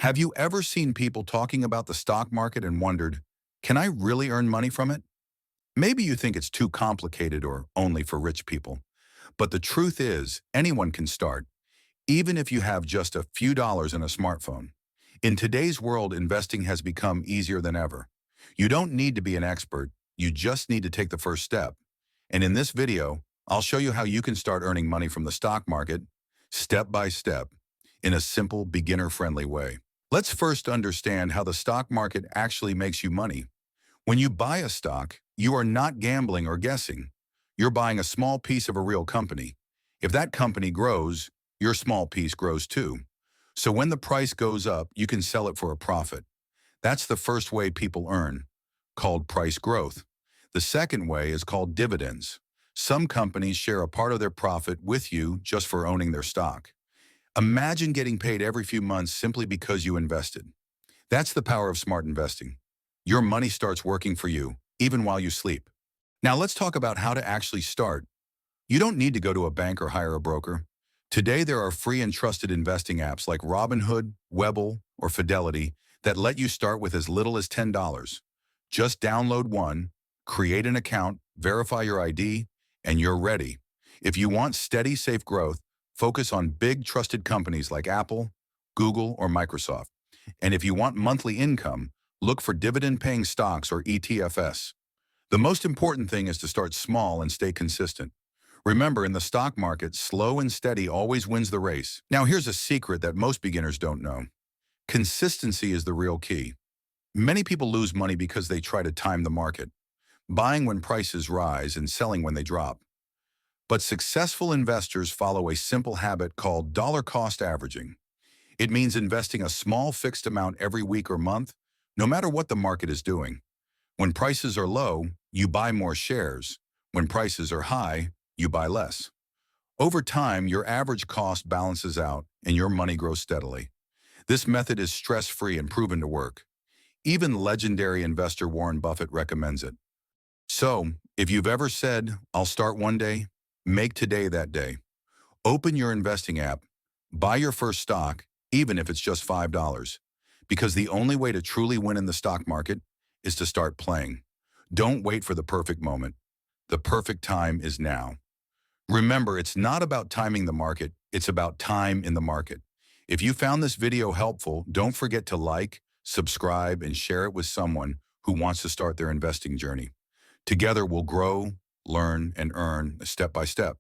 Have you ever seen people talking about the stock market and wondered, can I really earn money from it? Maybe you think it's too complicated or only for rich people. But the truth is, anyone can start, even if you have just a few dollars and a smartphone. In today's world, investing has become easier than ever. You don't need to be an expert, you just need to take the first step. And in this video, I'll show you how you can start earning money from the stock market, step by step, in a simple, beginner-friendly way. Let's first understand how the stock market actually makes you money. When you buy a stock, you are not gambling or guessing. You're buying a small piece of a real company. If that company grows, your small piece grows too. So when the price goes up, you can sell it for a profit. That's the first way people earn, called price growth. The second way is called dividends. Some companies share a part of their profit with you just for owning their stock. Imagine getting paid every few months simply because you invested. That's the power of smart investing. Your money starts working for you, even while you sleep. Now let's talk about how to actually start. You don't need to go to a bank or hire a broker. Today there are free and trusted investing apps like Robinhood, Webull, or Fidelity that let you start with as little as $10. Just download one, create an account, verify your ID, and you're ready. If you want steady, safe growth, focus on big, trusted companies like Apple, Google, or Microsoft. And if you want monthly income, look for dividend-paying stocks or ETFs. The most important thing is to start small and stay consistent. Remember, in the stock market, slow and steady always wins the race. Now, here's a secret that most beginners don't know. Consistency is the real key. Many people lose money because they try to time the market, buying when prices rise and selling when they drop. But successful investors follow a simple habit called dollar cost averaging. It means investing a small fixed amount every week or month, no matter what the market is doing. When prices are low, you buy more shares. When prices are high, you buy less. Over time, your average cost balances out and your money grows steadily. This method is stress-free and proven to work. Even legendary investor Warren Buffett recommends it. So, if you've ever said, I'll start one day, make today that day. Open your investing app, buy your first stock, even if it's just $5. Because the only way to truly win in the stock market is to start playing. Don't wait for the perfect moment. The perfect time is now. Remember, it's not about timing the market, it's about time in the market. If you found this video helpful, don't forget to like, subscribe, and share it with someone who wants to start their investing journey. Together, we'll grow, learn, and earn step by step.